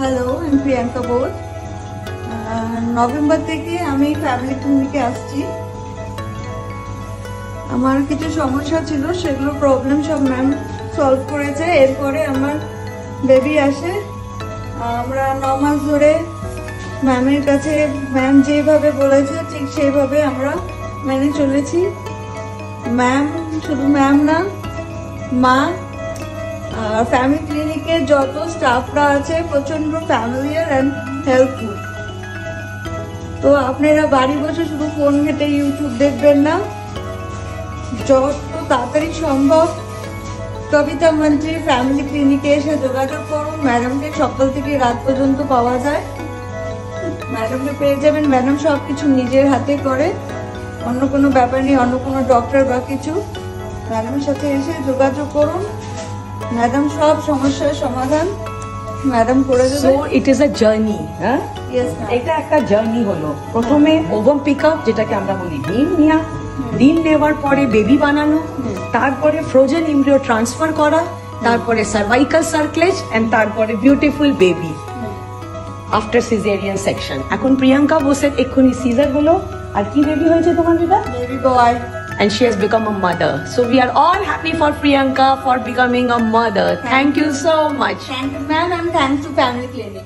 Hello, আমি Priyanka Bose. November থেকে আমি ফ্যামিলি ক্লিনিকে আসছি। আমার কিছু সমস্যা ছিল, সেগুলো প্রবলেম সব ম্যাম সলভ করেছে। এরপরে আমার বেবি আসে। আমরা 9 মাস ধরে ম্যামের কাছে ম্যাম যেভাবে বলেছে ঠিক সেইভাবে আমরা মেনে চলেছি। ম্যাম শুধু ম্যাম না, মা ফ্যামিলি ক্লিনিকে যত স্টাফরা আছে প্রচন্ড ফ্যামিলিয়ার অ্যান্ড হেল্পফুল। তো আপনারা বাড়ি বসে শুধু ফোন ঘেটে ইউটিউব দেখবেন না, যত তাড়াতাড়ি সম্ভব কবিতা মন্ত্রী ফ্যামিলি ক্লিনিকে এসে যোগাযোগ করুন। ম্যাডামকে সকাল থেকে রাত পর্যন্ত পাওয়া যায়। ম্যাডামকে পেয়ে যাবেন। ম্যাডাম সব কিছু নিজের হাতে করে, অন্য কোনো ব্যাপার নেই, অন্য কোনো ডক্টর বা কিছু। ম্যাডামের সাথে এসে যোগাযোগ করুন, ম্যাডাম সব সমস্যার সমাধান ম্যাডাম করে দেবে। So it is a journey. হ্যাঁ, এটা একটা জার্নি হলো। প্রথমে ওভাম পিক আপ, যেটাকে আমরা বলি ডিম নেওয়া, ডিম নেওয়ার পরে বেবি বানানো, তারপরে ফ্রোজেন এমব্রিও ট্রান্সফার করা, তারপরে সার্ভাইকাল সার্কলেজ এন্ড তারপরে beautiful baby after caesarean section. এখন প্রিয়াঙ্কা বোসের এক্ষুনি সিজার হলো। আর কি বেবি হয়েছে তোমার দিদা? Baby boy. And she has become a mother. So we are all happy for Priyanka for becoming a mother. Thank you so much. Thank you, ma'am, and thanks to Family Clinic.